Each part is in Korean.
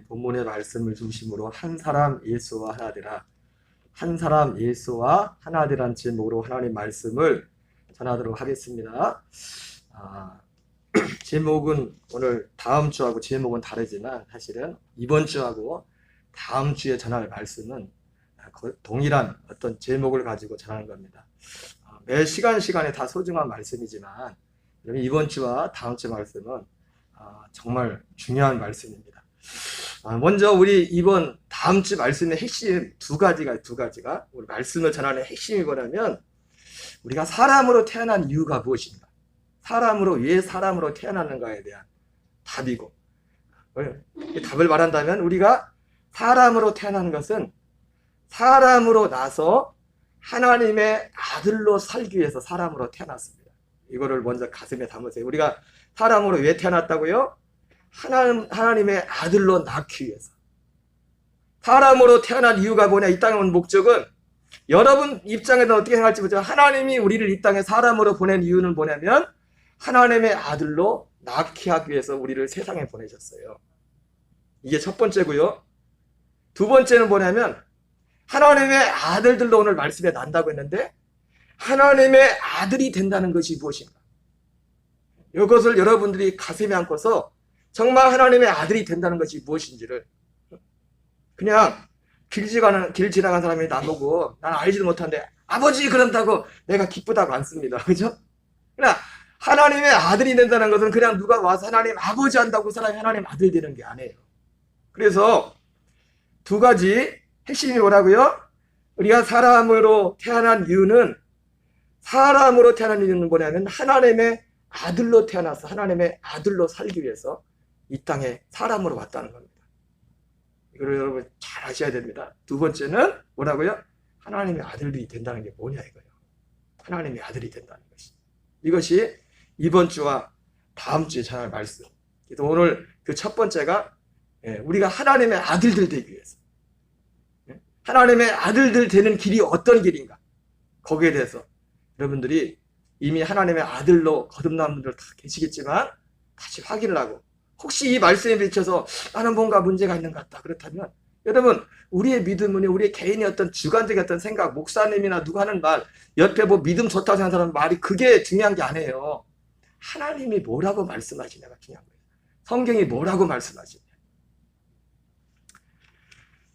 본문의 말씀을 중심으로 한 사람 예수와 하나 되라, 한 사람 예수와 하나 되라는 제목으로 하나님 말씀을 전하도록 하겠습니다. 제목은 오늘 다음 주하고 제목은 다르지만 사실은 이번 주하고 다음 주에 전할 말씀은 동일한 어떤 제목을 가지고 전하는 겁니다. 매 시간에 다 소중한 말씀이지만 이번 주와 다음 주 말씀은 정말 중요한 말씀입니다. 먼저 우리 이번 다음 주 말씀의 핵심 두 가지가 우리 말씀을 전하는 핵심이 뭐냐면 우리가 사람으로 태어난 이유가 무엇인가, 왜 사람으로 태어났는가에 대한 답이고, 답을 말한다면 우리가 사람으로 태어난 것은 사람으로 나서 하나님의 아들로 살기 위해서 사람으로 태어났습니다. 이거를 먼저 가슴에 담으세요. 우리가 사람으로 왜 태어났다고요? 하나님의 아들로 낳기 위해서. 사람으로 태어난 이유가 뭐냐? 이 땅에 온 목적은 여러분 입장에서 어떻게 생각할지 모르지만 하나님이 우리를 이 땅에 사람으로 보낸 이유는 뭐냐면 하나님의 아들로 낳게 하기 위해서 우리를 세상에 보내셨어요. 이게 첫 번째고요. 두 번째는 뭐냐면 하나님의 아들들로 오늘 말씀에 난다고 했는데 하나님의 아들이 된다는 것이 무엇인가? 이것을 여러분들이 가슴에 안고서 정말 하나님의 아들이 된다는 것이 무엇인지를, 그냥 길 지나간 사람이 나보고 난 알지도 못하는데 아버지 그런다고 내가 기쁘다고 안 씁니다. 그죠? 그러나 하나님의 아들이 된다는 것은 그냥 누가 와서 하나님 아버지 한다고 사람이 하나님 아들 되는 게 아니에요. 그래서 두 가지 핵심이 뭐라고요? 우리가 사람으로 태어난 이유는 뭐냐면 하나님의 아들로 태어나서 하나님의 아들로 살기 위해서 이 땅에 사람으로 왔다는 겁니다. 이걸 여러분 잘 아셔야 됩니다. 두 번째는 뭐라고요? 하나님의 아들이 된다는 게 뭐냐 이거예요. 하나님의 아들이 된다는 것이. 이것이 이번 주와 다음 주에 전할 말씀. 그래서 오늘 그 첫 번째가 우리가 하나님의 아들들 되기 위해서. 하나님의 아들들 되는 길이 어떤 길인가? 거기에 대해서 여러분들이 이미 하나님의 아들로 거듭난 분들 다 계시겠지만 다시 확인을 하고, 혹시 이 말씀에 비춰서 나는 뭔가 문제가 있는 것 같다 그렇다면 여러분, 우리의 믿음은 우리의 개인의 어떤 주관적인 어떤 생각, 목사님이나 누가 하는 말, 옆에 뭐 믿음 좋다고 생각하는 사람 말이 그게 중요한 게 아니에요. 하나님이 뭐라고 말씀하시냐가 중요한 거예요. 성경이 뭐라고 말씀하시냐.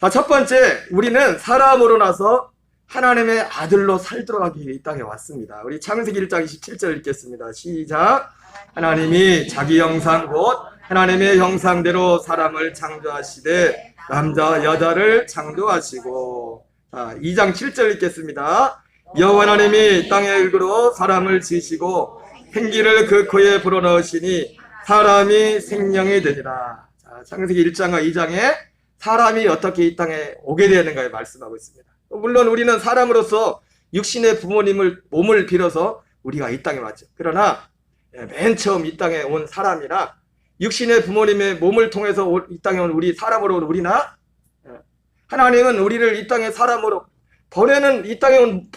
자, 첫 번째, 우리는 사람으로 나서 하나님의 아들로 살도록 하기 위해 이 땅에 왔습니다. 우리 창세기 1장 27절 읽겠습니다. 시작. 하나님이 자기 형상 곧 하나님의 형상대로 사람을 창조하시되 남자 여자를 창조하시고. 자, 2장 7절 읽겠습니다. 여호와 하나님이 땅의 일구로 사람을 지으시고 생기를 그 코에 불어넣으시니 사람이 생명이 되니라. 자, 창세기 1장과 2장에 사람이 어떻게 이 땅에 오게 되는가에 말씀하고 있습니다. 물론 우리는 사람으로서 육신의 부모님을 몸을 빌어서 우리가 이 땅에 왔죠. 그러나 맨 처음 이 땅에 온 사람이나 육신의 부모님의 몸을 통해서 이 땅에 온 우리 사람으로 우리나, 하나님은 우리를 이 땅에 사람으로 보내는 이 땅에 온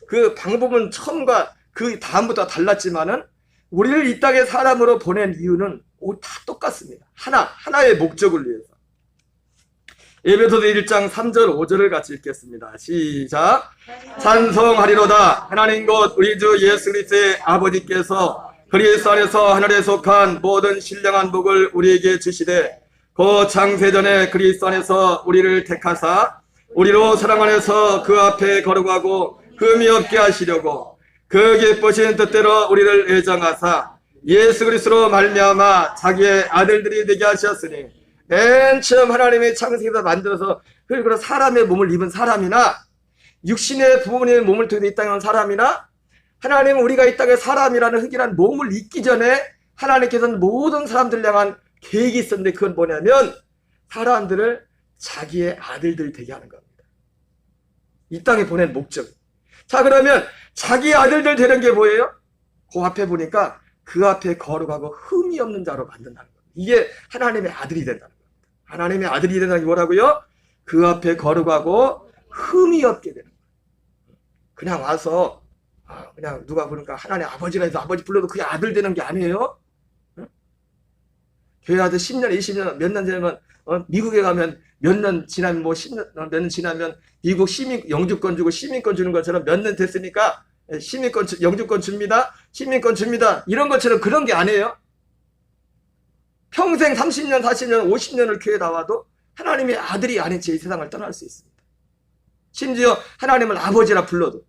그 방법은 처음과 그 다음부터 달랐지만은 우리를 이 땅에 사람으로 보낸 이유는 다 똑같습니다. 하나의 목적을 위해서. 에베소서 1장 3절 5절을 같이 읽겠습니다. 시작. 찬송하리로다 하나님 곧 우리 주 예수 그리스도의 아버지께서 그리스도 안에서 하늘에 속한 모든 신령한 복을 우리에게 주시되 그 창세전에 그리스도 안에서 우리를 택하사 우리로 사랑 안에서 그 앞에 거룩하고 흠이 없게 하시려고 그 기쁘신 뜻대로 우리를 애정하사 예수 그리스도로 말미암아 자기의 아들들이 되게 하셨으니, 맨 처음 하나님의 창세기에서 만들어서 그리고 사람의 몸을 입은 사람이나 육신의 부모님의 몸을 통해 이 땅에 온 사람이나 하나님은 우리가 이 땅에 사람이라는 흙이라는 몸을 입기 전에 하나님께서는 모든 사람들을 향한 계획이 있었는데 그건 뭐냐면 사람들을 자기의 아들들 되게 하는 겁니다. 이 땅에 보낸 목적. 자, 그러면 자기의 아들들 되는 게 뭐예요? 그 앞에 보니까 그 앞에 거룩하고 흠이 없는 자로 만든다는 겁니다. 이게 하나님의 아들이 된다는 겁니다. 하나님의 아들이 된다는 게 뭐라고요? 그 앞에 거룩하고 흠이 없게 되는 거예요. 그냥 와서 그냥 누가 부르니까 하나님 아버지라 해서 아버지 불러도 그게 아들 되는 게 아니에요. 교회 와서 10년, 20년, 몇 년 지나면 미국에 가면 몇 년 지나면 뭐 10년, 몇 년 지나면 미국 영주권 주고 시민권 주는 것처럼 몇 년 됐으니까 시민권, 영주권 줍니다. 시민권 줍니다. 이런 것처럼 그런 게 아니에요. 평생 30년, 40년, 50년을 교회 나와도 하나님의 아들이 아닌 채 이 세상을 떠날 수 있습니다. 심지어 하나님을 아버지라 불러도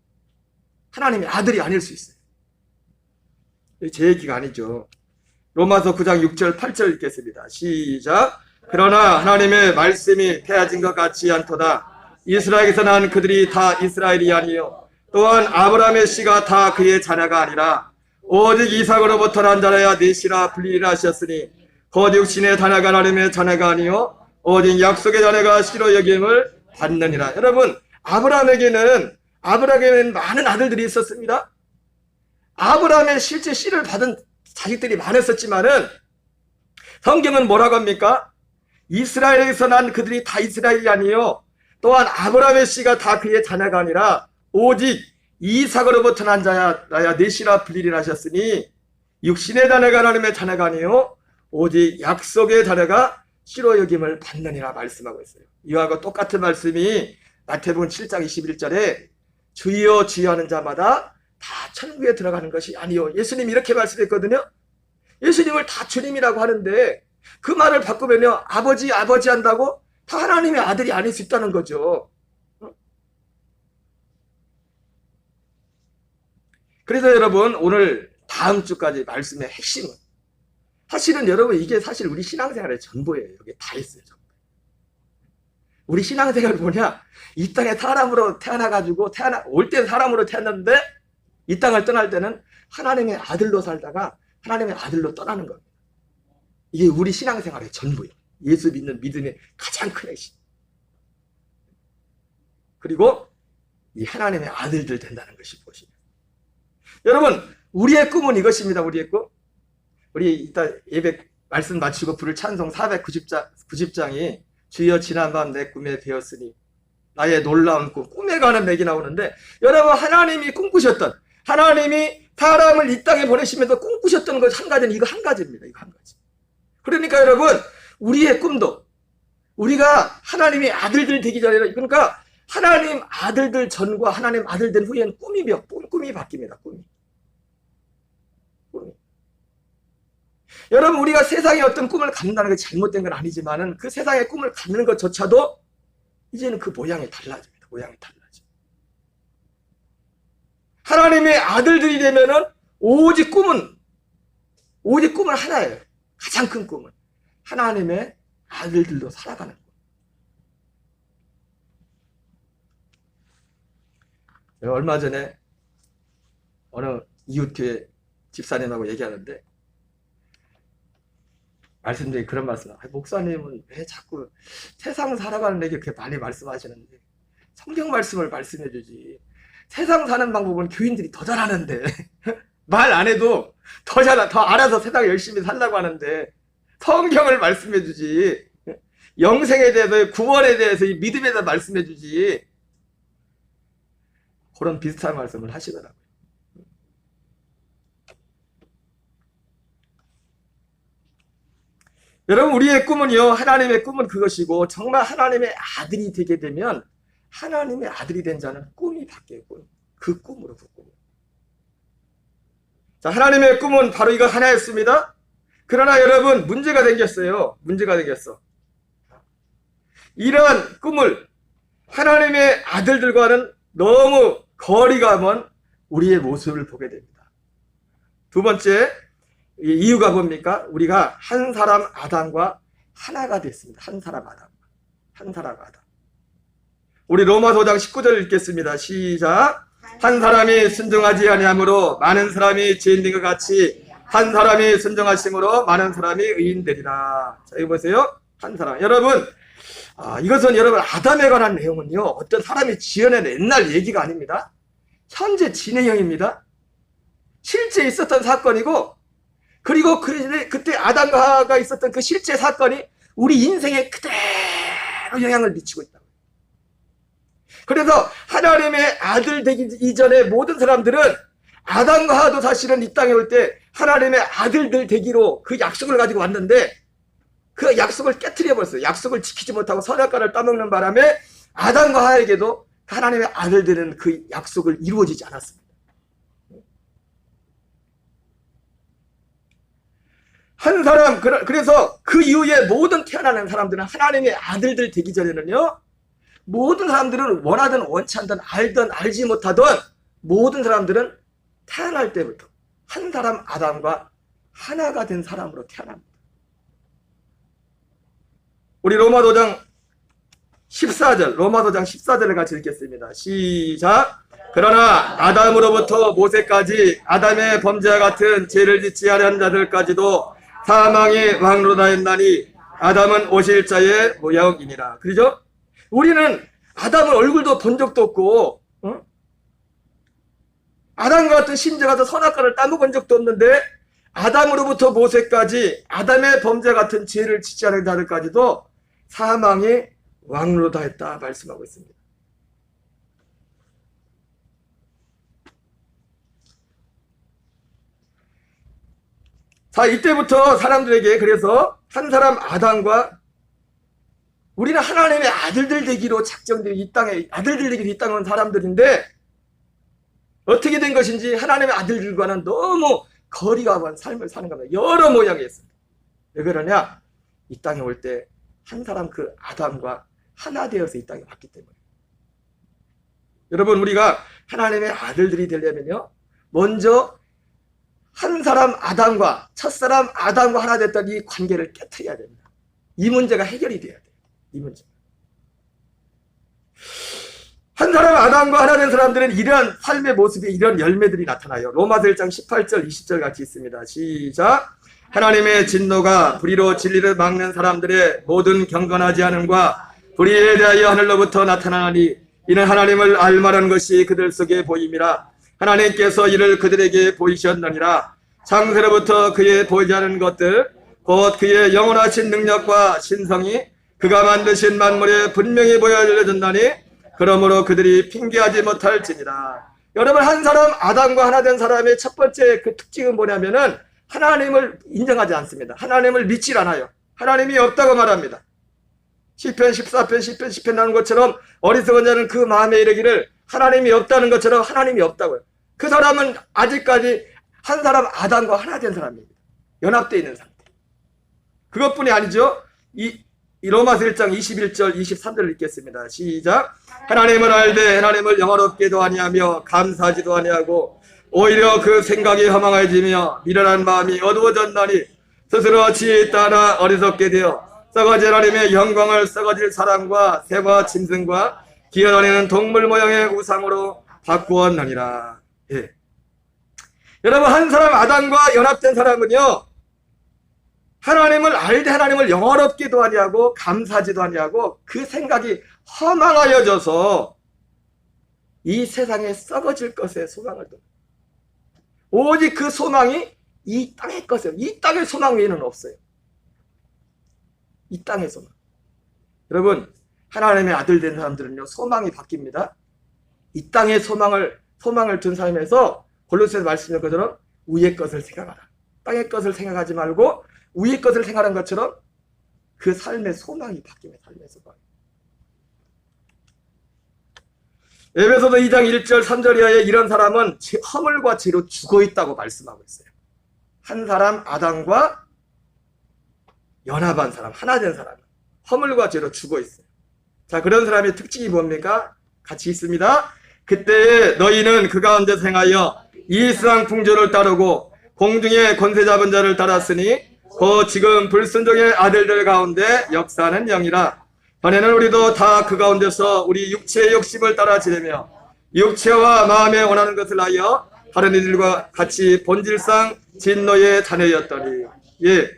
하나님의 아들이 아닐 수 있어요. 제 얘기가 아니죠. 로마서 9장 6절 8절 읽겠습니다. 시작. 그러나 하나님의 말씀이 패하진 것 같지 않도다. 이스라엘에서 난 그들이 다 이스라엘이 아니요 또한 아브라함의 씨가 다 그의 자녀가 아니라 오직 이삭으로부터 난 자라야 넷이라 불리리라 하셨으니 곧 육신의 자녀가 하나님의 자녀가 아니요 오직 약속의 자녀가 씨로 여김을 받느니라. 여러분, 아브라함에게는 많은 아들들이 있었습니다. 아브라함의 실제 씨를 받은 자식들이 많았었지만은 성경은 뭐라고 합니까? 이스라엘에서 난 그들이 다 이스라엘이 아니요 또한 아브라함의 씨가 다 그의 자녀가 아니라 오직 이삭으로부터 난 자야 넷이라 불리리라 하셨으니 육신의 자녀가 하나님의 자녀가 아니요 오직 약속의 자녀가 씨로 여김을 받느니라 말씀하고 있어요. 이와 똑같은 말씀이 마태복음 7장 21절에 주여 주여 하는 자마다 다 천국에 들어가는 것이 아니요. 예수님이 이렇게 말씀했거든요. 예수님을 다 주님이라고 하는데 그 말을 바꾸면요, 아버지 한다고 다 하나님의 아들이 아닐 수 있다는 거죠. 그래서 여러분, 오늘 다음 주까지 말씀의 핵심은 사실은 여러분 이게 사실 우리 신앙생활의 전부예요. 여기 다 있어요. 전부. 우리 신앙생활 뭐냐? 이 땅에 사람으로 태어나가지고 올 때는 사람으로 태어났는데 이 땅을 떠날 때는 하나님의 아들로 살다가 하나님의 아들로 떠나는 겁니다. 이게 우리 신앙생활의 전부예요. 예수 믿는 믿음의 가장 큰 핵심. 그리고 이 하나님의 아들들 된다는 것이 무엇이냐. 여러분, 우리의 꿈은 이것입니다. 우리의 꿈. 우리 이따 예배 말씀 마치고 부를 찬송 490장이 주여 지난밤 내 꿈에 배었으니 나의 놀라운 꿈에 관한 맥이 나오는데, 여러분, 하나님이 꿈꾸셨던, 하나님이 사람을 이 땅에 보내시면서 꿈꾸셨던 것 한 가지는 이거 한 가지입니다. 이거 한 가지. 그러니까 여러분, 우리의 꿈도 우리가 하나님의 아들들 되기 전에, 그러니까 하나님 아들들 전과 하나님 아들 된 후에는 꿈이 바뀝니다. 꿈이. 여러분, 우리가 세상에 어떤 꿈을 갖는다는 게 잘못된 건 아니지만은 그 세상의 꿈을 갖는 것조차도 이제는 그 모양이 달라집니다. 모양이 달라져. 하나님의 아들들이 되면은 오직 꿈은 하나예요. 가장 큰 꿈은 하나님의 아들들로 살아가는 꿈. 얼마 전에 어느 이웃교회 집사님하고 얘기하는데 말씀드린 그런 말씀. 목사님은 왜 자꾸 세상 살아가는 얘기 그렇게 많이 말씀하시는데 성경 말씀을 말씀해 주지. 세상 사는 방법은 교인들이 더 잘하는데 말 안 해도 더 알아서 세상 열심히 살라고 하는데 성경을 말씀해 주지. 영생에 대해서, 구원에 대해서, 이 믿음에 대해서 말씀해 주지. 그런 비슷한 말씀을 하시더라고요. 여러분, 우리의 꿈은요, 하나님의 꿈은 그것이고, 정말 하나님의 아들이 되게 되면 하나님의 아들이 된 자는 꿈이 바뀌어요. 그 꿈으로. 자, 하나님의 꿈은 바로 이거 하나였습니다. 그러나 여러분, 문제가 생겼어요. 이러한 꿈을 하나님의 아들들과는 너무 거리가 먼 우리의 모습을 보게 됩니다. 두 번째, 이유가 뭡니까? 우리가 한 사람 아담과 하나가 됐습니다. 한 사람 아담. 우리 로마서 5장 19절 읽겠습니다. 시작. 한 사람이 순종하지 아니함으로 많은 사람이 죄인 된 것 같이 한 사람이 순종하심으로 많은 사람이 의인 되리라. 자, 이거 보세요. 한 사람. 여러분, 이것은 여러분 아담에 관한 내용은요, 어떤 사람이 지어낸 옛날 얘기가 아닙니다. 현재 진행형입니다. 실제 있었던 사건이고, 그리고 그때 아담과 하와가 있었던 그 실제 사건이 우리 인생에 그대로 영향을 미치고 있다. 그래서 하나님의 아들 되기 이전에 모든 사람들은 아담과 하와도 사실은 이 땅에 올 때 하나님의 아들들 되기로 그 약속을 가지고 왔는데, 그 약속을 깨트려 버렸어요. 약속을 지키지 못하고 선악과를 따먹는 바람에 아담과 하와에게도 하나님의 아들들은 그 약속을 이루어지지 않았습니다. 한 사람, 그래서 그 이후에 모든 태어나는 사람들은 하나님의 아들들 되기 전에는요, 모든 사람들은 원하든 원치 않든 알든 알지 못하든 모든 사람들은 태어날 때부터 한 사람 아담과 하나가 된 사람으로 태어납니다. 우리 로마서 14절을 같이 읽겠습니다. 시작. 그러나 아담으로부터 모세까지 아담의 범죄와 같은 죄를 짓지 아니한 자들까지도 사망이 왕노릇하였나니 아담은 오실 자의 모형이니라. 그러죠? 우리는 아담은 얼굴도 본 적도 없고, 아담과 같은 심지어 선악과를 따먹은 적도 없는데 아담으로부터 모세까지 아담의 범죄 같은 죄를 짓지 않은 자들까지도 사망이 왕노릇하였다 말씀하고 있습니다. 자, 이때부터 사람들에게 그래서 한 사람 아담과 우리는 하나님의 아들들 되기로 작정되어 이 땅에 아들들 되기로 이 땅에 온 사람들인데 어떻게 된 것인지 하나님의 아들들과는 너무 거리가 먼 삶을 사는 겁니다. 여러 모양이 있습니다. 왜 그러냐? 이 땅에 올 때 한 사람 그 아담과 하나 되어서 이 땅에 왔기 때문에. 여러분, 우리가 하나님의 아들들이 되려면요, 먼저 한 사람 아담과 첫사람 아담과 하나 됐던 이 관계를 깨트려야 됩니다. 이 문제가 해결이 돼야 돼요. 이 문제. 한 사람 아담과 하나 된 사람들은 이런 삶의 모습에 이런 열매들이 나타나요. 로마서 1장 18절 20절 같이 있습니다. 시작. 하나님의 진노가 불의로 진리를 막는 사람들의 모든 경건하지 않음과 불의에 대하여 하늘로부터 나타나니 이는 하나님을 알만한 것이 그들 속에 보임이라. 하나님께서 이를 그들에게 보이셨느니라. 창세로부터 그의 보이지 않은 것들 곧 그의 영원하신 능력과 신성이 그가 만드신 만물에 분명히 보여 알려졌나니 그러므로 그들이 핑계하지 못할지니라. 여러분, 한 사람 아담과 하나 된 사람의 첫 번째 그 특징은 뭐냐면은 하나님을 인정하지 않습니다. 하나님을 믿질 않아요. 하나님이 없다고 말합니다. 시편 14편 10편 나오는 것처럼 어리석은 자는 그 마음에 이르기를 하나님이 없다는 것처럼 하나님이 없다고요. 그 사람은 아직까지 한 사람 아담과 하나 된 사람입니다. 연합되어 있는 상태. 그것뿐이 아니죠. 이 로마서 1장 21절 23절을 읽겠습니다. 시작. 하나님을 알되 하나님을 영화롭게도 아니하며 감사하지도 아니하고 오히려 그 생각이 허망해지며 미련한 마음이 어두워졌나니 스스로 지혜에 따라 어리석게 되어 썩어질 하나님의 영광을 썩어질 사람과 새와 짐승과 기어다니는 동물 모양의 우상으로 바꾸었느니라. 예. 여러분, 한 사람 아담과 연합된 사람은요, 하나님을 알되 하나님을 영화롭게도 아니하고 감사하지도 아니하고 그 생각이 허망하여져서 이 세상에 썩어질 것에 소망을 둡니다. 오직 그 소망이 이 땅의 것이에요. 이 땅의 소망 외에는 없어요. 이 땅의 소망. 여러분, 하나님의 아들 된 사람들은요, 소망이 바뀝니다. 이 땅의 소망을 둔 삶에서 골로새서 말씀인 것처럼 위의 것을 생각하라. 땅의 것을 생각하지 말고 위의 것을 생각하는 것처럼 그 삶의 소망이 바뀝니다. 삶의 소망. 에베소서 2장 1절 3절 이하에 이런 사람은 허물과 죄로 죽어있다고 말씀하고 있어요. 한 사람 아담과 연합한 사람, 하나 된 사람, 허물과 죄로 죽어있어요. 자, 그런 사람의 특징이 뭡니까? 같이 있습니다. 그때에 너희는 그 가운데 행하여 이 세상 풍조를 따르고 공중의 권세 잡은 자를 따랐으니 곧 지금 불순종의 아들들 가운데 역사하는 영이라. 전에는 우리도 다 그 가운데서 우리 육체의 욕심을 따라 지내며 육체와 마음에 원하는 것을 하여 다른 이들과 같이 본질상 진노의 자녀였더니. 예.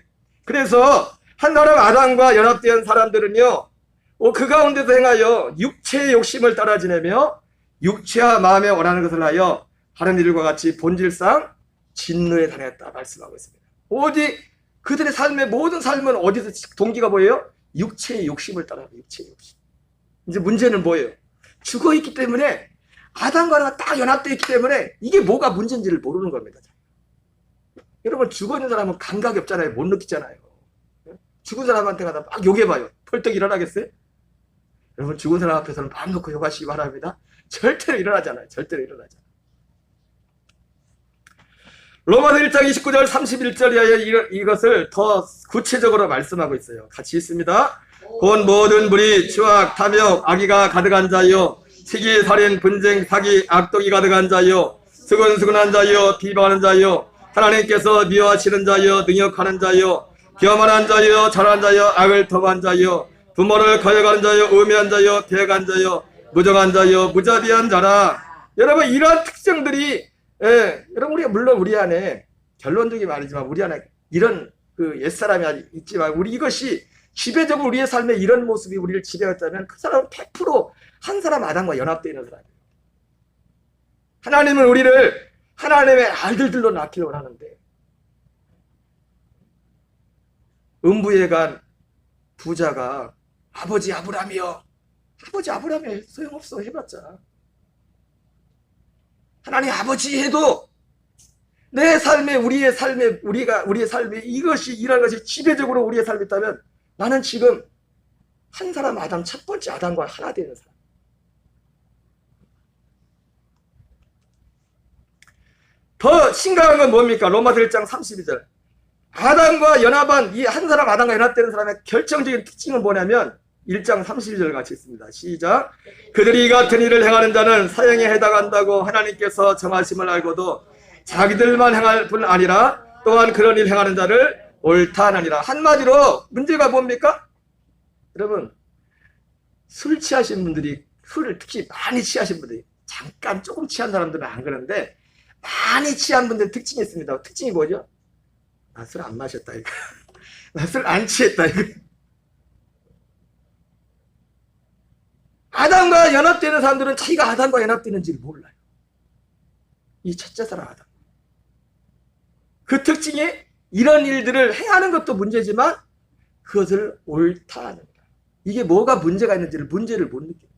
그래서 한 사람 아담과 연합된 사람들은요, 그 가운데서 행하여 육체의 욕심을 따라 지내며 육체와 마음에 원하는 것을 하여 다른 이들과 같이 본질상 진노에 다녔다 말씀하고 있습니다. 오직 그들의 삶의 모든 삶은 어디서 동기가 뭐예요? 육체의 욕심을 따라 육체의 욕심. 이제 문제는 뭐예요? 죽어있기 때문에 아담과 하나가 딱 연합되어 있기 때문에 이게 뭐가 문제인지를 모르는 겁니다. 여러분, 죽어있는 사람은 감각이 없잖아요. 못 느끼잖아요. 죽은 사람한테 가다 막 욕해봐요. 펄떡 일어나겠어요? 여러분 죽은 사람 앞에서는 마음 놓고 욕하시기 바랍니다. 절대로 일어나잖아요. 절대로 일어나잖아요. 로마서 1장 29절 31절에 이것을 더 구체적으로 말씀하고 있어요. 같이 있습니다. 곧 모든 불의, 추악, 탐욕, 악의가 가득한 자요, 시기, 살인, 분쟁, 사기, 악독이 가득한 자요, 수근수근한 자요, 비방하는 자요, 하나님께서 미워하시는 자요, 능욕하는 자요, 교만한 자요, 잘한 자요, 악을 더한 자요, 부모를 거역하는 자요, 음해한 자요, 배역한 자요, 무정한 자요, 무자비한 자라. 여러분 이러한 특성들이 여러분 우리가 물론 우리 안에 결론적인 말이지만 우리 안에 이런 그 옛사람이 있지만 우리 이것이 지배적으로 우리의 삶에 이런 모습이 우리를 지배했다면 그 사람은 100% 한 사람 아담과 연합되어 있는 사람이에요. 하나님은 우리를 하나님의 아들들로 낳기를 원하는데 음부에 간 부자가 아버지 아브라함이여, 아버지 아브라함이 소용없어 해봤자 하나님 아버지 해도 내 삶에 우리의 삶에 이것이 이런 것이 지배적으로 우리의 삶에 있다면 나는 지금 한 사람 아담 첫 번째 아담과 하나 되는 사람. 더 심각한 건 뭡니까? 로마서 1장 32절. 아담과 연합한 이 한 사람 아담과 연합되는 사람의 결정적인 특징은 뭐냐면 1장 32절 같이 있습니다. 시작. 그들이 이 같은 일을 행하는 자는 사형에 해당한다고 하나님께서 정하심을 알고도 자기들만 행할 뿐 아니라 또한 그런 일 행하는 자를 옳다 하느니라. 한마디로 문제가 뭡니까? 여러분 술 취하신 분들이 술을 특히 많이 취하신 분들이 잠깐 조금 취한 사람들은 안 그러는데 많이 취한 분들 특징이 있습니다. 특징이 뭐죠? 나 술 안 마셨다 이거. 나 술 안 취했다 이거. 아담과 연합되는 사람들은 자기가 아담과 연합되는지를 몰라요. 이 첫째 사람 아담. 그 특징이 이런 일들을 행하는 것도 문제지만 그것을 옳다 하는 거야. 이게 뭐가 문제가 있는지를 문제를 못 느껴요.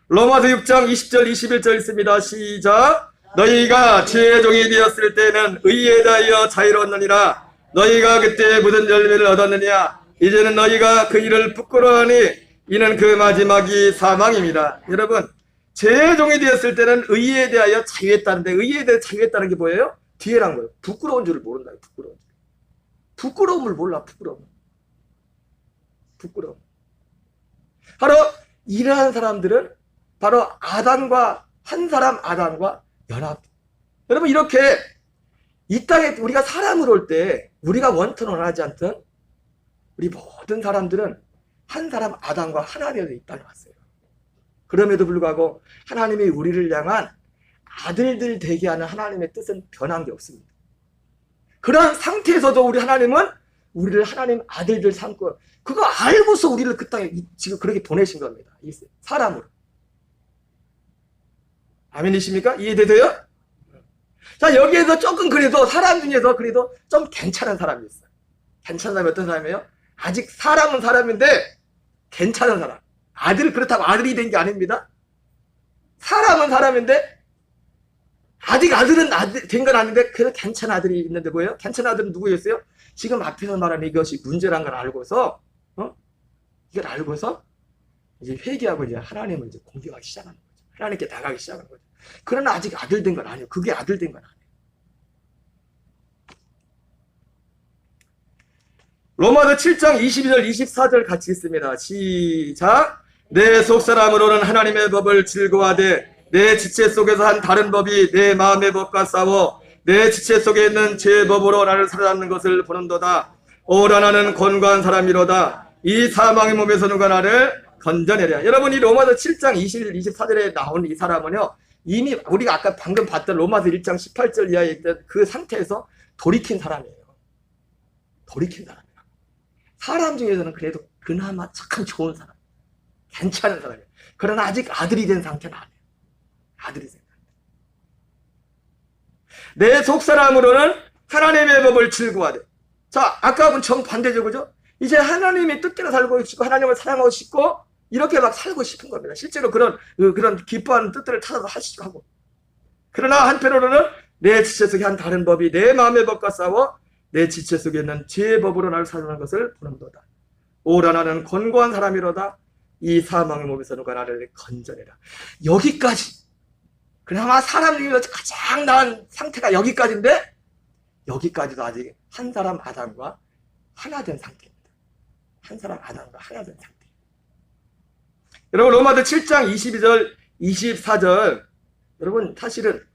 로마서 6장 20절 21절 있습니다. 시작. 너희가 죄의 종이 되었을 때는 의에 대하여 자유로웠느니라. 너희가 그때 무슨 열매를 얻었느냐. 이제는 너희가 그 일을 부끄러워하니 이는 그 마지막이 사망입니다. 여러분 죄의 종이 되었을 때는 의에 대하여 자유했다는데 의에 대해 자유했다는 게 뭐예요? 뒤에란 거예요. 부끄러운 줄을 모른다. 부끄러운 줄. 부끄러움을 몰라. 부끄러움. 바로 이러한 사람들은 바로 아담과 한 사람 아담과 연합. 여러분 이렇게 이 땅에 우리가 사람을 올 때 우리가 원턴 원하지 않던 우리 모든 사람들은 한 사람 아담과 하나 되어 이 땅에 왔어요. 그럼에도 불구하고 하나님이 우리를 향한 아들들 되게 하는 하나님의 뜻은 변한 게 없습니다. 그런 상태에서도 우리 하나님은 우리를 하나님 아들들 삼고 그거 알고서 우리를 그 땅에 지금 그렇게 보내신 겁니다. 사람으로. 아멘이십니까? 이해되세요? 자, 여기에서 조금 그래도 사람 중에서 그래도 좀 괜찮은 사람이 있어요. 괜찮은 사람이 어떤 사람이에요? 아직 사람은 사람인데 괜찮은 사람. 그렇다고 아들이 된 게 아닙니다. 사람은 사람인데 아직 아들은 된 건 아닌데 그래도 괜찮은 아들이 있는데 뭐예요? 괜찮은 아들은 누구였어요? 지금 앞에서 말하는 이것이 문제란 걸 알고서 이걸 알고서 이제 회개하고 이제 하나님을 이제 공격하기 시작하는 거죠. 하나님께 나가기 시작하는 거죠. 그러나 아직 아들 된 건 아니에요. 그게 아들 된 건 아니에요. 로마서 7장 22절 24절 같이 있습니다. 시작. 내 속사람으로는 하나님의 법을 즐거워하되 내 지체 속에서 한 다른 법이 내 마음의 법과 싸워 내 지체 속에 있는 죄의 법으로 나를 사로잡는 것을 보는도다. 오라 나는 곤고한 사람이로다. 이 사망의 몸에서 누가 나를 건져내랴. 여러분 이 로마서 7장 21, 24절에 나온 이 사람은요 이미 우리가 아까 방금 봤던 로마서 1장 18절 이하에 있던 그 상태에서 돌이킨 사람이에요. 돌이킨 사람이에요. 사람 중에서는 그래도 그나마 참 좋은 사람, 괜찮은 사람이에요. 그러나 아직 아들이 된 상태는 아니에요. 아들이 된 상태. 내 속사람으로는 하나님의 법을 즐거워하되. 자, 아까는 정반대죠. 이제 하나님의 뜻대로 살고 싶고 하나님을 사랑하고 싶고 이렇게 막 살고 싶은 겁니다. 실제로 그런 기뻐하는 뜻들을 찾아서 하시고 하고. 그러나 한편으로는 내 지체 속에 한 다른 법이 내 마음의 법과 싸워 내 지체 속에 있는 죄의 법으로 나를 사용하는 것을 보는도다. 오라 나는 권고한 사람이로다. 이 사망의 몸에서 누가 나를 건져내라. 여기까지. 그나마 사람 중에서 가장 나은 상태가 여기까지인데 여기까지도 아직 한 사람 아담과 하나 된 상태입니다. 한 사람 아담과 하나 된 상태. 여러분 로마서 7장 22절 24절 여러분 사실은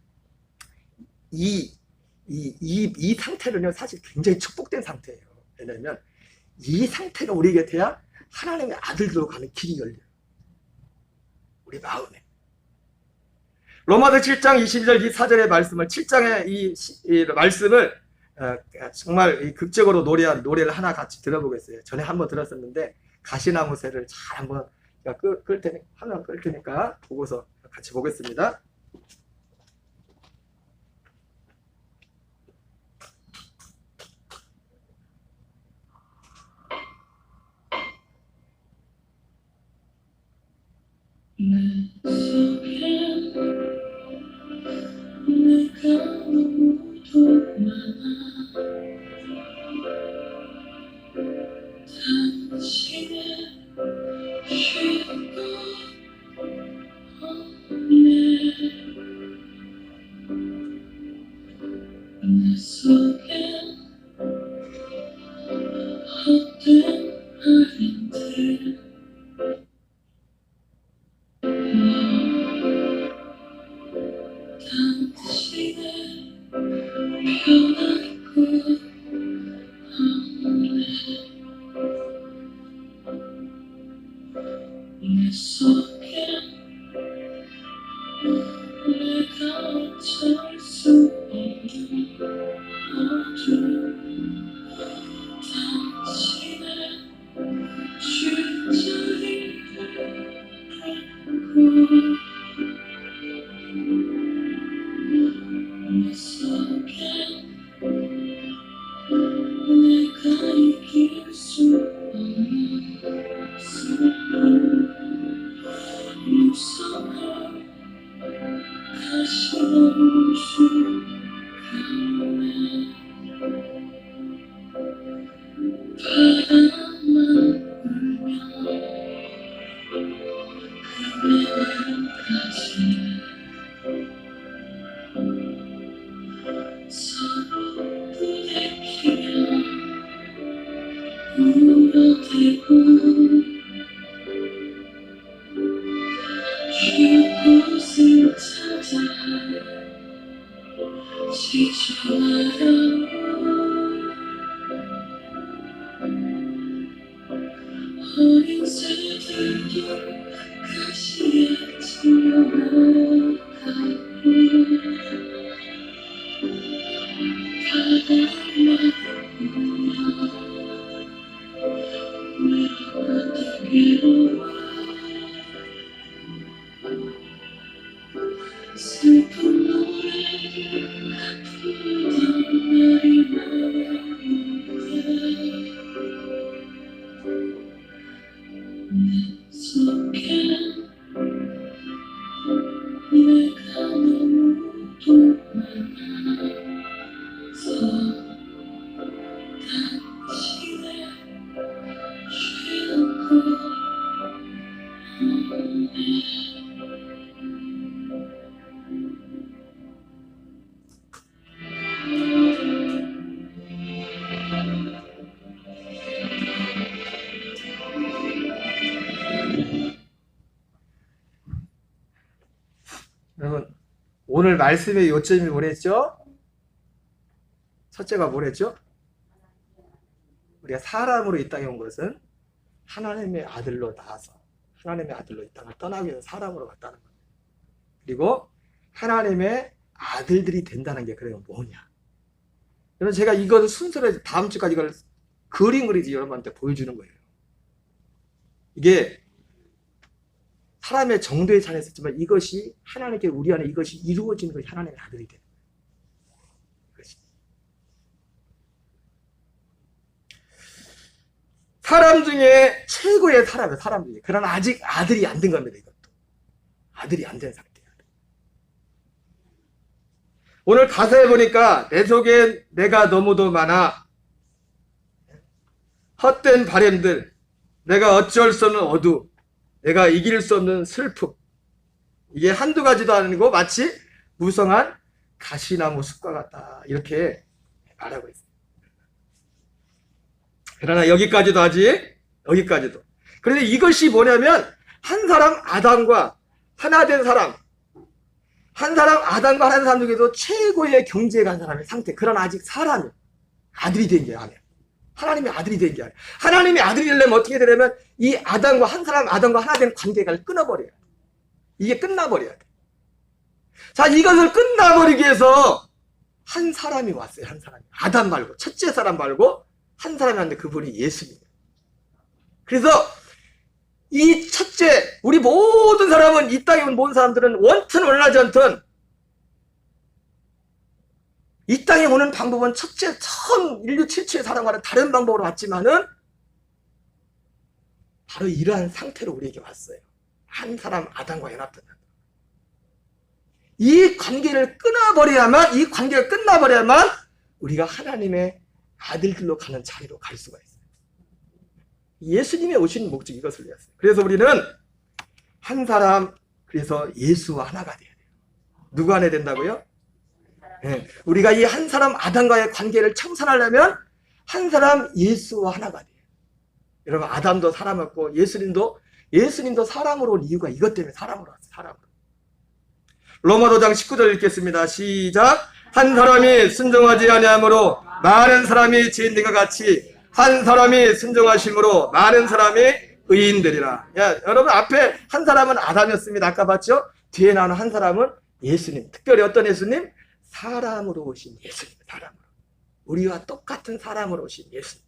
이 상태는요 사실 굉장히 축복된 상태예요. 왜냐하면 이 상태가 우리에게 돼야 하나님의 아들로 가는 길이 열려요. 우리 마음에. 로마서 7장 22절 24절의 말씀을 7장의 이 말씀을 정말 이 극적으로 노래를 하나 같이 들어보겠어요. 전에 한번 들었었는데 가시나무 새를 잘 한번 끌 테니까 보고서 같이 보겠습니다. 여러분 오늘 말씀의 요점이 뭐랬죠? 첫째가 뭐랬죠? 우리가 사람으로 이 땅에 온 것은 하나님의 아들로 나와서 하나님의 아들로 이 땅을 떠나기 위해서 사람으로 왔다는 겁니다. 그리고 하나님의 아들들이 된다는 게 그러면 뭐냐? 여러분 제가 이것을 순서를 다음 주까지 이걸 그림으로 여러분한테 보여주는 거예요. 이게 사람의 정도에 차이했었지만 이것이 하나님께 우리 안에 이것이 이루어지는 것이 하나님의 아들이 되는 것이. 사람 중에 최고의 사람이에요. 사람 중에. 그러나 아직 아들이 안 된 겁니다. 이것도. 아들이 안 된 상태예요. 오늘 가사에 보니까 내 속엔 내가 너무도 많아. 헛된 바램들, 내가 어쩔 수 없는 어두, 내가 이길 수 없는 슬픔. 이게 한두 가지도 아니고 마치 무성한 가시나무 숲과 같다. 이렇게 말하고 있어요. 그러나 여기까지도 하지. 여기까지도. 그런데 이것이 뭐냐면 한 사람 아담과 하나 된 사람, 한 사람 아담과 하나 된 사람 중에도 최고의 경지에 간 사람의 상태. 그러나 아직 사람이 아들이 된 게 아니야. 하나님의 아들이 된 게 아니야. 하나님의 아들이 되려면 어떻게 되냐면 이 아담과 한 사람 아담과 하나 된 관계가 끊어버려야 돼. 이게 끝나버려야 돼. 자, 이것을 끝나버리기 위해서 한 사람이 왔어요. 한 사람이. 아담 말고, 첫째 사람 말고 한 사람이 왔는데 그분이 예수님이에요. 그래서 이 첫째, 우리 모든 사람은, 이 땅에 온 모든 사람들은 원튼 원하지 않든 이 땅에 오는 방법은 첫째, 처음 인류 최초의 사람과는 다른 방법으로 왔지만은 바로 이러한 상태로 우리에게 왔어요. 한 사람 아담과 연합된 이 관계를 끊어버려야만, 이 관계가 끝나버려야만 우리가 하나님의 아들들로 가는 자리로 갈 수가 있어요. 예수님이 오신 목적이 이것을 위해서요. 그래서 우리는 한 사람, 그래서 예수와 하나가 돼야 돼요. 누구 안에 된다고요? 네. 우리가 이 한 사람 아담과의 관계를 청산하려면 한 사람 예수와 하나가 돼요. 여러분, 아담도 사람이었고 예수님도 사람으로 온 이유가 이것 때문에 사람으로 왔어요. 사람으로. 로마 5장 19절 읽겠습니다. 시작. 한 사람이 순종하지 아니하므로 많은 사람이 죄인들과 같이 한 사람이 순종하심으로 많은 사람이 의인되리라. 야, 여러분, 앞에 한 사람은 아담이었습니다. 아까 봤죠? 뒤에 나오는 한 사람은 예수님. 특별히 어떤 예수님? 사람으로 오신 예수님. 사람으로. 우리와 똑같은 사람으로 오신 예수님.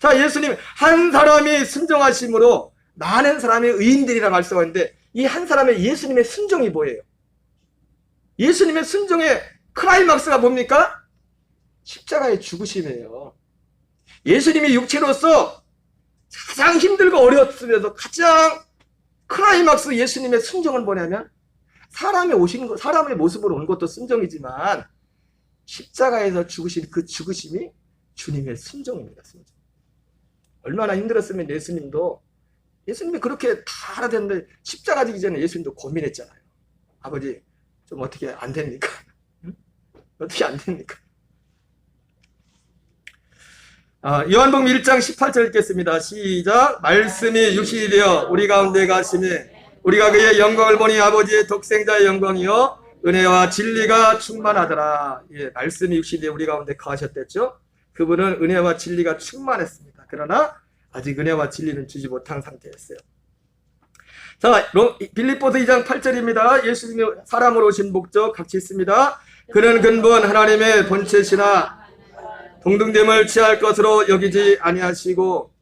자, 예수님 한 사람이 순종하심으로 많은 사람이 의인들이라 말씀하는데 이 한 사람의 예수님의 순종이 뭐예요? 예수님의 순종의 클라이막스가 뭡니까? 십자가의 죽으심이에요. 예수님이 육체로서 가장 힘들고 어려웠으면서 가장 클라이막스 예수님의 순종은 뭐냐면 사람의 모습으로 온 것도 순종이지만 십자가에서 죽으신 그 죽으심이 주님의 순종입니다. 순종. 얼마나 힘들었으면 예수님이 그렇게 다 알아듣는데 십자가 지기 전에 예수님도 고민했잖아요. 아버지, 좀 어떻게 안 됩니까? 어떻게 안 됩니까? 요한복음 1장 18절 읽겠습니다. 시작. 말씀이 육신이 되어 우리 가운데 가시니 우리가 그의 영광을 보니 아버지의 독생자의 영광이요 은혜와 진리가 충만하더라. 예, 말씀이 육신이 되어 우리 가운데 거하셨댔죠. 그분은 은혜와 진리가 충만했습니다. 그러나 아직 은혜와 진리는 주지 못한 상태였어요. 자, 빌립보서 2장 8절입니다. 예수님이 사람으로 오신 목적 같이 있습니다. 그는 근본 하나님의 본체시나 동등됨을 취할 것으로 여기지 아니하시고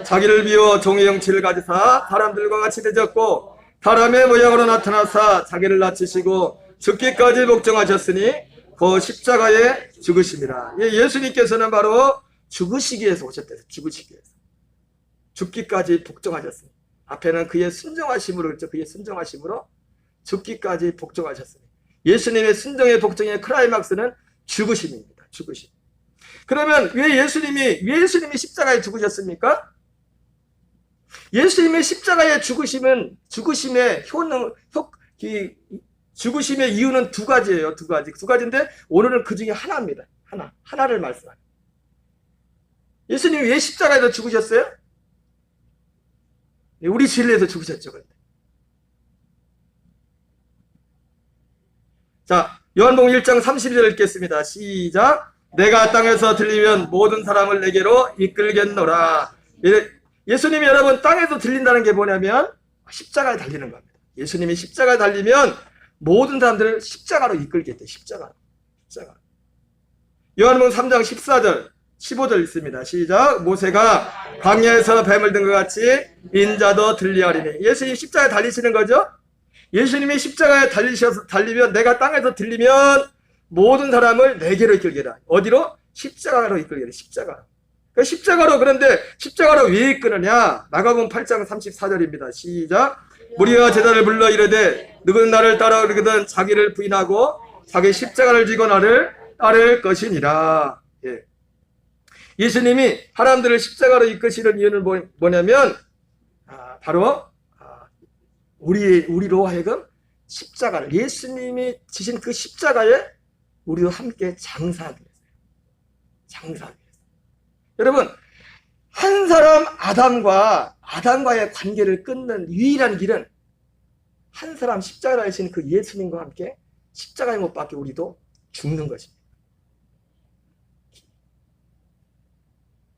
자기를 비워 종의 형체를 가지사 사람들과 같이 되졌고 사람의 모양으로 나타나사 자기를 낮추시고 죽기까지 복종하셨으니 그 십자가에 죽으심이라. 예수님께서는 바로 죽으시기 위해서 오셨대요. 죽으시기 위해서. 죽기까지 복종하셨으니. 앞에는 그의 순종하심으로 그랬죠. 그의 순종하심으로 죽기까지 복종하셨으니. 예수님의 순종의 복종의 클라이막스는 죽으심입니다. 죽으심. 그러면 왜 예수님이 십자가에 죽으셨습니까? 예수님의 십자가에 죽으심의 죽으심의 이유는 두 가지예요. 두 가지인데 오늘은 그 중에 하나입니다. 하나를 말씀합니다. 예수님이 왜 십자가에서 죽으셨어요? 우리 죄를 위해서 죽으셨죠. 그런데. 자, 요한복음 1장 32절 읽겠습니다. 시작. 내가 땅에서 들리면 모든 사람을 내게로 이끌겠노라. 예수님이 여러분 땅에서 들린다는 게 뭐냐면 십자가에 달리는 겁니다. 예수님이 십자가에 달리면 모든 사람들을 십자가로 이끌겠대. 십자가. 요한복음 3장 14절 15절 있습니다. 시작. 모세가 광야에서 뱀을 든 것 같이 인자도 들리하리니. 예수님이 십자가에 달리시는 거죠. 예수님이 십자가에 달리면 내가 땅에서 들리면 모든 사람을 내게로 이끌게라. 어디로? 십자가로 이끌게라. 십자가로. 그런데 십자가로 왜 이끄느냐? 마가복음 8장 34절입니다. 시작. 무리와 제자를 불러 이르되 누구는 나를 따라오거든 자기를 부인하고 자기 십자가를 지고 나를 따를 것이니라. 예. 예수님이 사람들을 십자가로 이끄시는 이유는 뭐냐면 바로 우리로 하여금 십자가를, 예수님이 지신 그 십자가에 우리도 함께 장사하기 위해서요. 장사하기 위해서. 여러분, 한 사람 아담과의 관계를 끊는 유일한 길은 한 사람 십자가를 하신 그 예수님과 함께 십자가에 못 박혀 우리도 죽는 것입니다.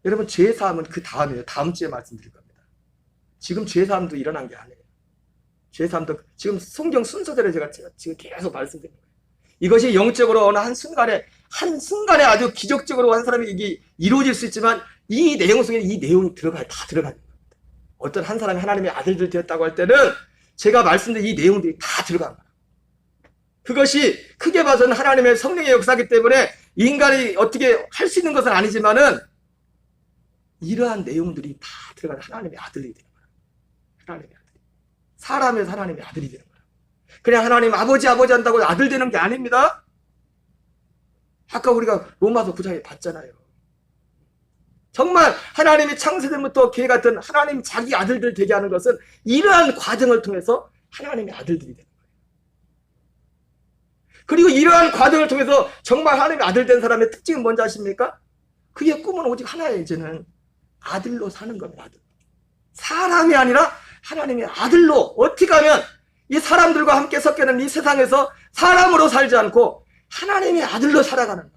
여러분, 죄사함은 그 다음이에요. 다음 주에 말씀드릴 겁니다. 지금 죄사함도 일어난 게 아니에요. 죄사함도 지금 성경 순서대로 제가 지금 계속 말씀드리는 거예요. 이것이 영적으로 어느 한순간에 아주 기적적으로 한 사람이 이게 이루어질 수 있지만 이 내용 속에 이 내용이 다 들어가는 겁니다. 어떤 한 사람이 하나님의 아들들 되었다고 할 때는 제가 말씀드린 이 내용들이 다 들어간 거예요. 그것이 크게 봐서는 하나님의 성령의 역사이기 때문에 인간이 어떻게 할 수 있는 것은 아니지만은 이러한 내용들이 다 들어간 하나님의 아들이 되는 거예요. 하나님의 아들. 사람에서 하나님의 아들이 되는 거예요. 그냥 하나님 아버지 한다고 아들 되는 게 아닙니다. 아까 우리가 로마서 9장에 봤잖아요. 정말 하나님이 창세전부터 개 같은 하나님 자기 아들들 되게 하는 것은 이러한 과정을 통해서 하나님의 아들들이 되는 거예요. 그리고 이러한 과정을 통해서 정말 하나님의 아들 된 사람의 특징은 뭔지 아십니까? 그의 꿈은 오직 하나예요. 이제는 아들로 사는 겁니다. 아들. 사람이 아니라 하나님의 아들로 어떻게 하면 이 사람들과 함께 섞여있는 이 세상에서 사람으로 살지 않고 하나님의 아들로 살아가는 것.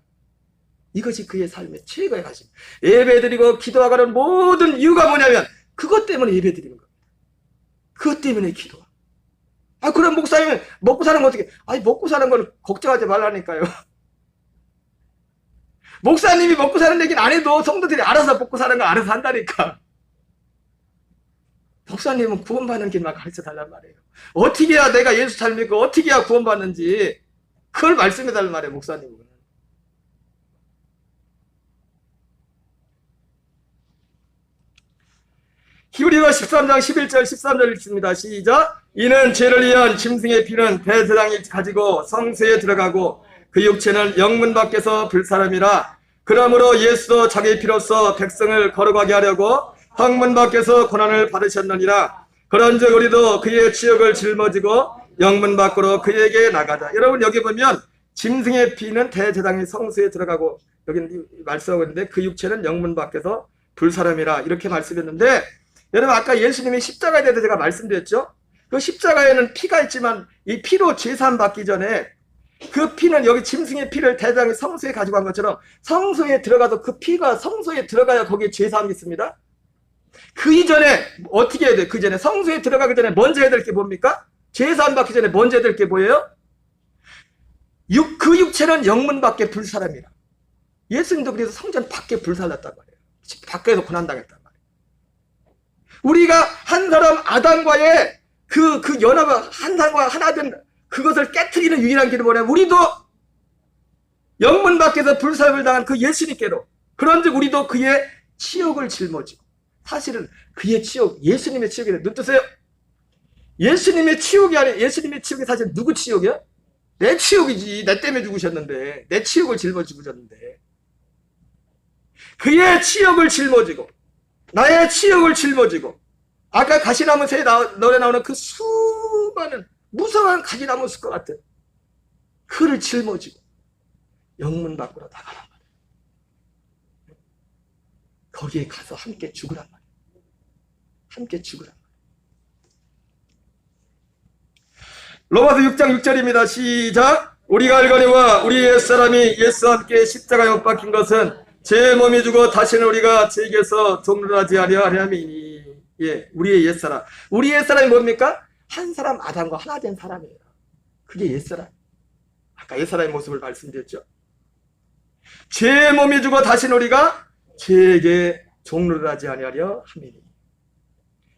이것이 그의 삶의 최고의 가심. 예배드리고 기도하는 모든 이유가 뭐냐면 그것 때문에 예배드리는 겁니다. 그것 때문에 기도하. 그럼 목사님은 먹고 사는 거 어떻게? 먹고 사는 건 걱정하지 말라니까요. 목사님이 먹고 사는 얘기는 안 해도 성도들이 알아서 먹고 사는 거 알아서 한다니까. 목사님은 구원받는 길만 가르쳐 달란 말이에요. 어떻게 해야 내가 예수 잘 믿고 어떻게 해야 구원받는지 그걸 말씀해 달란 말이에요. 목사님은. 히브리서 13장 11절 13절 읽습니다. 시작. 이는 죄를 위한 짐승의 피는 대제사장이 가지고 성소에 들어가고 그 육체는 영문 밖에서 불사람이라. 그러므로 예수도 자기 피로써 백성을 거룩하게 하려고 성문 밖에서 고난을 받으셨느니라. 그런즉 우리도 그의 치욕을 짊어지고 영문 밖으로 그에게 나가자. 여러분, 여기 보면 짐승의 피는 대제사장이 성소에 들어가고, 여기는 말씀하고 있는데 그 육체는 영문 밖에서 불사람이라 이렇게 말씀했는데, 여러분 아까 예수님이 십자가에 대해서 제가 말씀드렸죠. 그 십자가에는 피가 있지만 이 피로 제사함 받기 전에 그 피는 여기 짐승의 피를 대제사장이 성소에 가지고 간 것처럼 성소에 들어가서 그 피가 성소에 들어가야 거기에 제사함이 있습니다. 그 이전에 어떻게 해야 돼? 그 전에 성소에 들어가기 전에 먼저 해야 될 게 뭡니까? 제사함 받기 전에 먼저 해야 될 게 뭐예요? 그 육체는 영문 밖에 불사람이라. 예수님도 그래서 성전 밖에 불살랐단 말이에요. 밖에서 고난당했단 말이에요. 우리가 한 사람 아담과의 그 연합을 한 사람과 하나 된 그것을 깨트리는 유일한 길은 뭐냐면 우리도 영문 밖에서 불사함을 당한 그 예수님께로, 그런즉 우리도 그의 치욕을 짊어지고, 사실은 그의 치욕, 예수님의 치욕이래. 눈 뜨세요. 예수님의 치욕이 아니라, 예수님의 치욕이 사실 누구 치욕이야? 내 치욕이지. 내 때문에 죽으셨는데, 내 치욕을 짊어지고 졌는데, 그의 치욕을 짊어지고 나의 치욕을 짊어지고, 아까 가시나무 새에 노래 나오는 그 수많은 무성한 가시나무 숲과 같은 그를 짊어지고 영문 밖으로 나가란 말이에요. 거기에 가서 함께 죽으란 말이에요. 함께 죽으란 말이에요. 로마서 6장 6절입니다. 시작. 우리가 알거니와 우리 옛사람이 예수와 함께 십자가에 못 박힌 것은 제 몸이 죽어 다시는 우리가 죄에게서 종로하지 하려 함이니. 예, 우리의 옛사람. 우리의 옛사람이 뭡니까? 한 사람 아담과 하나 된 사람이에요. 그게 옛사람. 아까 옛사람의 모습을 말씀드렸죠. 죄의 몸이 죽어 다시는 우리가 죄에게 종로하지 아니하려 함이니.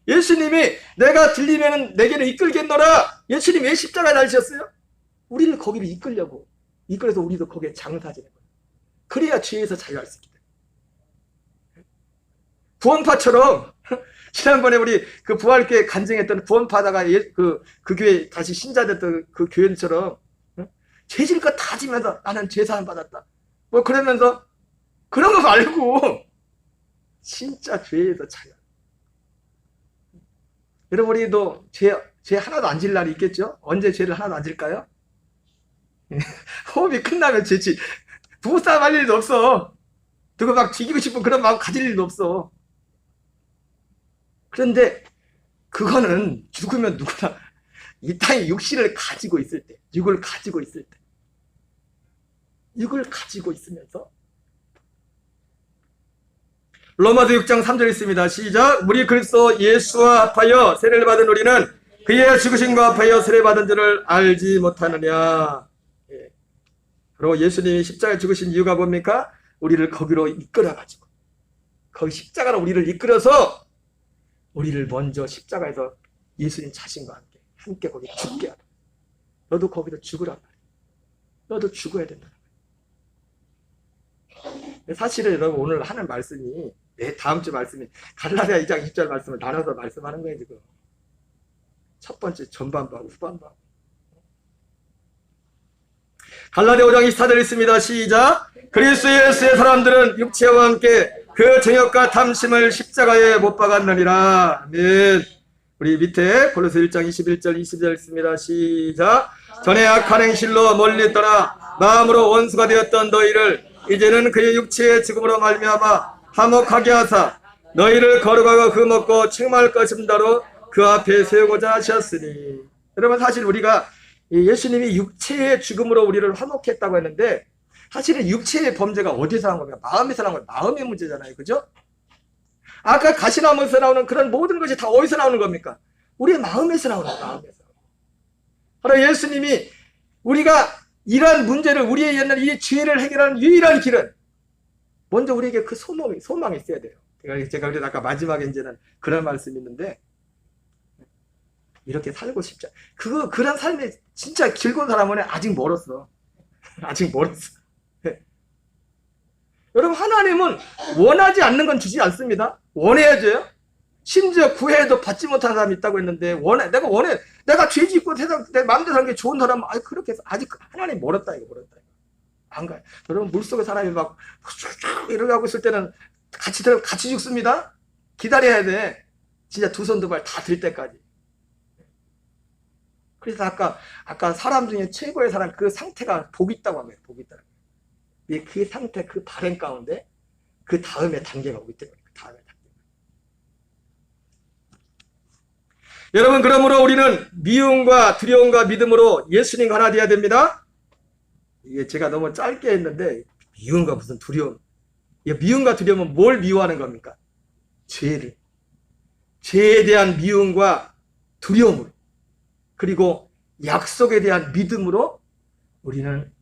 예수님이 내가 들리면 내게는 이끌겠노라. 예수님이 왜 십자가에 달리셨어요? 우리를 거기를 이끌려고. 이끌어서 우리도 거기에 장사지는 거예요. 그래야 죄에서 자유할 수 있기 때문에. 구원파처럼 지난번에 우리 그 부활교회 간증했던 구원파다가 그 교회 다시 신자 됐던 그 교회처럼 죄질것 다 지면서 나는 죄사함 받았다. 뭐 그러면서 그런 거 말고 진짜 죄에서 차요. 여러분 우리도 죄 하나도 안 질 날이 있겠죠? 언제 죄를 하나도 안 질까요? 호흡이 끝나면 죄지. 부부싸움 할 일도 없어. 누구 막 죽이고 싶은 그런 마음 가질 일도 없어. 그런데 그거는 죽으면 누구나 이 땅에 육신을 가지고 있을 때, 육을 가지고 있을 때, 육을 가지고 있으면서 로마서 6장 3절 있습니다. 시작. 우리 그리스도 예수와 합하여 세례를 받은 우리는 그의 죽으심과 합하여 세례받은 줄을 알지 못하느냐. 그리고 예수님이 십자가에 죽으신 이유가 뭡니까? 우리를 거기로 이끌어가지고 거기 십자가로 우리를 이끌어서 우리를 먼저 십자가에서 예수님 자신과 함께 거기 죽게 하라. 너도 거기서 죽으란 말이야. 너도 죽어야 된다. 사실은 여러분 오늘 하는 말씀이 내 다음 주 말씀이 갈라디아 2장 20절 말씀을 나눠서 말씀하는 거예요. 지금 첫 번째 전반부하고 후반부하고. 갈라디아 5장 24절 있습니다. 시작. 그리스도 예수의 사람들은 육체와 함께 그 정욕과 탐심을 십자가에 못 박았느니라. 아멘. 우리 밑에 골로새 1장 21절 20절 있습니다. 시작. 전에 악한 행실로 멀리 떠나 마음으로 원수가 되었던 너희를 이제는 그의 육체의 죽음으로 말미암아 화목하게 하사 너희를 거룩하고 그 먹고 책망할 것임다로 그 앞에 세우고자 하셨으니. 여러분 사실 우리가 예수님이 육체의 죽음으로 우리를 화목했다고 했는데 사실은 육체의 범죄가 어디서 나온 겁니까? 마음에서 나온 거예요. 마음의 문제잖아요. 그죠? 아까 가시나무에서 나오는 그런 모든 것이 다 어디서 나오는 겁니까? 우리의 마음에서 나오는 거예요. 마음에서. 바로 예수님이 우리가 이러한 문제를 우리의 옛날 이 죄를 해결하는 유일한 길은 먼저 우리에게 그 소망이 있어야 돼요. 제가 그래도 아까 마지막에 이제는 그런 말씀이 있는데 이렇게 살고 싶자. 그런 삶이 진짜 길고 사람은 아직 멀었어. 아직 멀었어. 여러분 하나님은 원하지 않는 건 주지 않습니다. 원해야죠. 심지어 구해도 받지 못한 사람이 있다고 했는데 내가 죄 짓고 세상 내 마음대로 사는 게 좋은 사람은 그렇게 해서 아직 하나님 멀었다 이거 멀었다 이거. 안 가요. 여러분 물속에 사람이 막 이러고 하고 있을 때는 같이 죽습니다. 기다려야 돼. 진짜 두 손 두 발 다 들 때까지. 그래서 아까 사람 중에 최고의 사람 그 상태가 복 있다고 합니다. 복 있다. 그 상태, 그 발행 가운데 그 다음에 단계가 오기 때문에 그 다음에 단계. 여러분 그러므로 우리는 미움과 두려움과 믿음으로 예수님과 하나 되어야 됩니다. 이게 제가 너무 짧게 했는데 미움과 무슨 두려움. 미움과 두려움은 뭘 미워하는 겁니까? 죄를. 죄에 대한 미움과 두려움으로 그리고 약속에 대한 믿음으로 우리는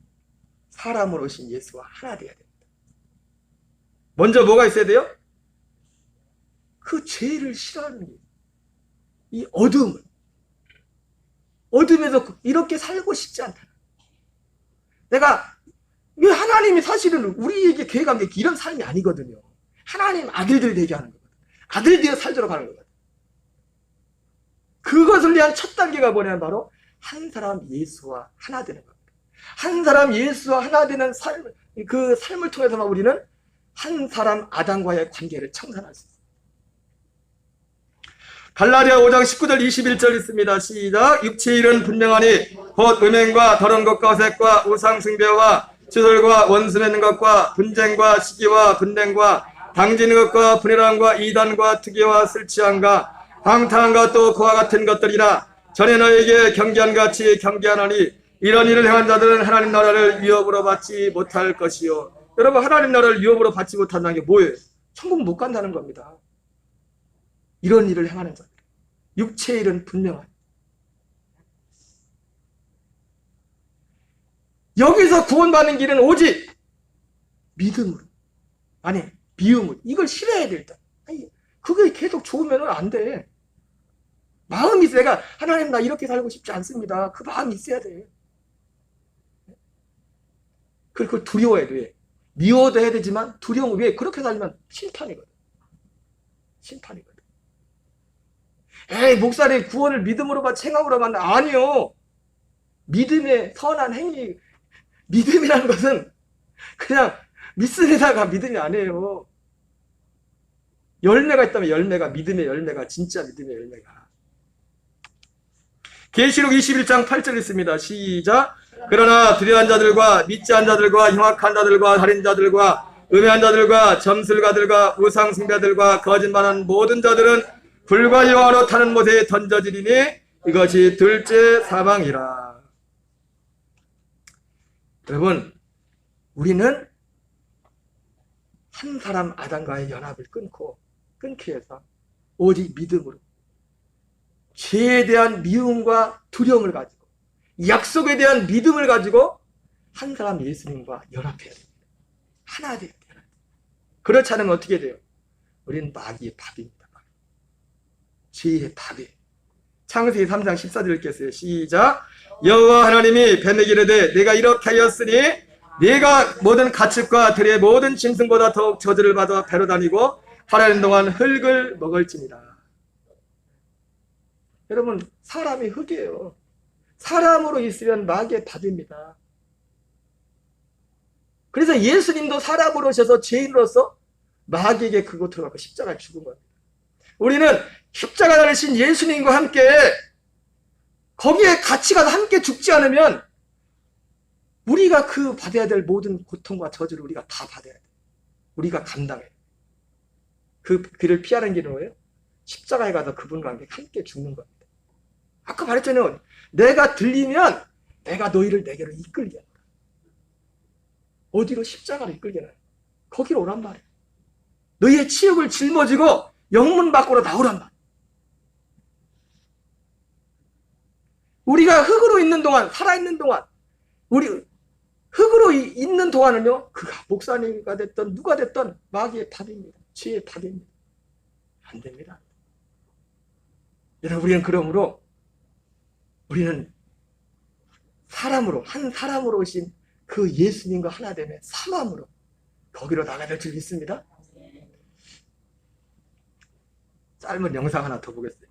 사람으로 오신 예수와 하나 되어야 됩니다. 먼저 뭐가 있어야 돼요? 그 죄를 싫어하는 게 이 어둠에서 이렇게 살고 싶지 않다. 왜 하나님이 사실은 우리에게 계획한 게 이런 삶이 아니거든요. 하나님 아들들 되게 하는 거거든요. 아들 되어 살도록 하는 거거든요. 그것을 위한 첫 단계가 뭐냐면 바로 한 사람 예수와 하나 되는 겁니다. 한 사람 예수와 하나 되는 그 삶을 통해서만 우리는 한 사람 아담과의 관계를 청산할 수 있습니다. 갈라디아 5장 19절 21절 있습니다. 시작. 육체의 일은 분명하니 곧 음행과 더러운 것과 어색과 우상 숭배와 주술과 원수 맺는 것과 분쟁과 시기와 분쟁과 당지는 것과 분해함과 이단과 특의와 술취함과 방탕함과 또 그와 같은 것들이라. 전에 너에게 경계한 같이 경계하노니 이런 일을 행한 자들은 하나님 나라를 위협으로 받지 못할 것이요. 여러분 하나님 나라를 위협으로 받지 못한다는 게 뭐예요? 천국 못 간다는 겁니다. 이런 일을 행하는 자들. 육체의 일은 분명한. 여기서 구원받는 길은 오직 믿음으로. 아니 미움으로. 이걸 싫어해야 될 때. 그게 계속 좋으면 안 돼. 마음이 있어. 내가 하나님 나 이렇게 살고 싶지 않습니다. 그 마음이 있어야 돼. 그걸 두려워해야 돼. 미워도 해야 되지만 두려움. 왜? 그렇게 살면 심판이거든. 심판이거든. 에이 목사님 구원을 믿음으로 받 생각으로 받나? 아니요. 믿음의 선한 행위 믿음이라는 것은 그냥 믿음에다가 믿음이 아니에요. 열매가 있다면 열매가, 믿음의 열매가, 진짜 믿음의 열매가. 계시록 21장 8절 있습니다. 시작. 그러나 두려워한 자들과 믿지 않은 자들과 흉악한 자들과 살인자들과 음해한 자들과 점술가들과 우상숭배자들과 거짓말하는 모든 자들은 불과 여호와로 타는 못에 던져지리니 이것이 둘째 사망이라. 여러분, 우리는 한 사람 아담과의 연합을 끊기 위해서 오직 믿음으로 죄에 대한 미움과 두려움을 가지고 약속에 대한 믿음을 가지고 한 사람 예수님과 연합해야 됩니다. 하나 돼야 돼요. 그렇지 않으면 어떻게 돼요? 우리는 마귀의 밥입니다. 죄의 밥이에요. 창세기 3장 14절 읽겠어요. 시작. 여호와 하나님이 뱀에게 이르되 내가 이렇게 하였으니 네가 모든 가축과 들의 모든 짐승보다 더욱 저주를 받아 배로 다니고 8년 동안 흙을 먹을지니라. 여러분, 사람이 흙이에요. 사람으로 있으면 마귀의 밥입니다. 그래서 예수님도 사람으로 오셔서 죄인으로서 마귀에게 그거 들어가고 십자가에 죽은 겁니다. 우리는 십자가 달리신 예수님과 함께 거기에 같이 가서 함께 죽지 않으면 우리가 그 받아야 될 모든 고통과 저주를 우리가 다 받아야 돼요. 우리가 감당해요. 그 길을 피하는 길은 뭐예요? 십자가에 가서 그분과 함께 죽는 겁니다. 아까 말했잖아요. 내가 들리면 내가 너희를 내게로 이끌게 하노라. 어디로? 십자가로 이끌게 하노라. 거기로 오란 말이에요. 너희의 치욕을 짊어지고 영문 밖으로 나오란 말이에요. 우리가 흙으로 있는 동안, 살아있는 동안, 우리 흙으로 있는 동안은요, 그가 목사님가 됐던 누가 됐던 마귀의 밥입니다. 죄의 밥입니다. 안 됩니다. 여러분, 우리는 그러므로 우리는 사람으로, 한 사람으로 오신 그 예수님과 하나됨의 사람으로 거기로 나가야 될 줄 믿습니다. 짧은 영상 하나 더 보겠어요.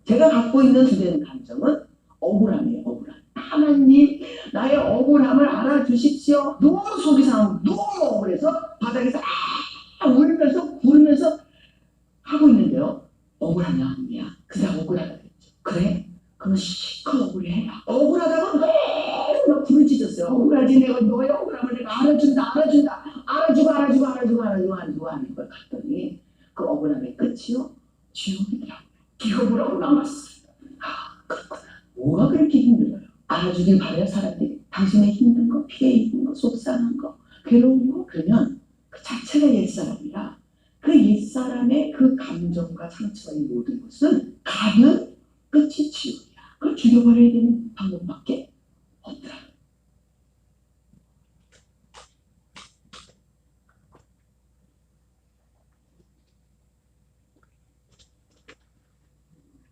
제가 갖고 있는 주된 감정은 억울함이에요. 억울함. 하나님, 나의 억울함을 알아주십시오. 너무 속이 상하고 너무 억울해서 바닥에서 울면서 굴면서 하고 있는데요. 억울하냐 아니냐. 그냥 억울하다 그랬죠. 그래? 그럼 실컷 억울해. 억울하다고 막 부르짖었어요. 억울하지. 내가 너의 억울함을 내가 알아주고 하는 걸 봤더니 그 억울함의 끝이요, 지옥이더라고요. 기억을 하고 남았어요. 그렇구나. 뭐가 그렇게 힘들어요? 알아주길 바래요, 사람들이. 당신의 힘든 거, 피해 입은 거, 속상한 거, 괴로운 거. 그러면 그 자체가 옛사람이라 그 옛사람의 그 감정과 상처와 이 모든 것은 가면 끝이 지옥이야. 그걸 죽여버려야 되는 방법밖에 없더라.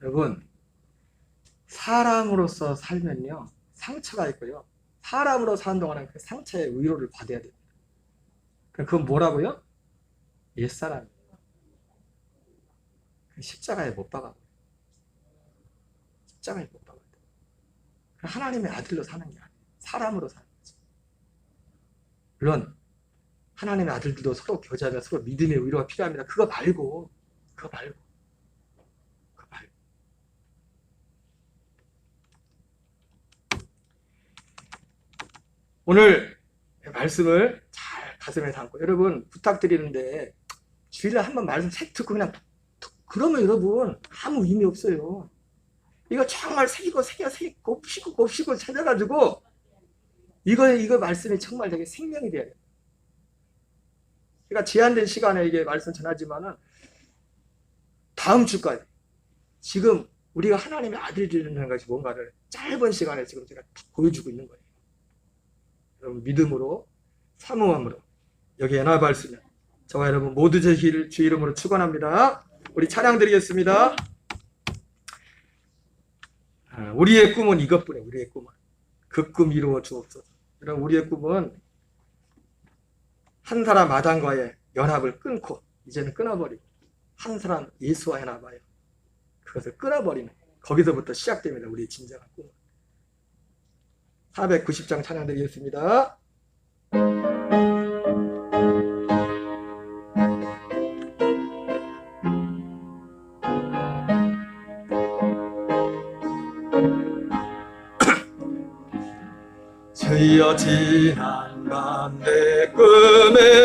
여러분, 사람으로서 살면요, 상처가 있고요. 사람으로 사는 동안은 그 상처의 위로를 받아야 됩니다. 그건 뭐라고요? 옛사람이에요. 십자가에 못 박아요. 십자가에 못 박아요. 하나님의 아들로 사는 게 아니에요. 사람으로 사는 거죠. 물론 하나님의 아들들도 서로 교제하며 서로 믿음의 위로가 필요합니다. 그거 말고 오늘 말씀을 잘 가슴에 담고, 여러분 부탁드리는데 주일날 한번 말씀 책 듣고 그냥 그러면 여러분 아무 의미 없어요. 이거 정말 새기고 곱씹고 찾아가지고 이거 말씀이 정말 되게 생명이 돼야 돼요. 그러니까 제한된 시간에 이게 말씀 전하지만은 다음 주까지 지금 우리가 하나님의 아들이라는 것이 뭔가를 짧은 시간에 지금 제가 보여주고 있는 거예요. 여러분 믿음으로 사모함으로 여기 연합할 수 있는 저와 여러분 모두 제 길을 주 이름으로 축원합니다. 우리 찬양 드리겠습니다. 우리의 꿈은 이것뿐이에요. 우리의 꿈은 그 꿈 이루어 주옵소서. 여러분 우리의 꿈은 한 사람 아담과의 연합을 끊고 이제는 끊어버리고 한 사람 예수화해나 봐요. 그것을 끊어버리는 거기서부터 시작됩니다. 우리의 진정한 꿈. 490장 찬양 드리겠습니다. 주여 지난 밤 내 꿈에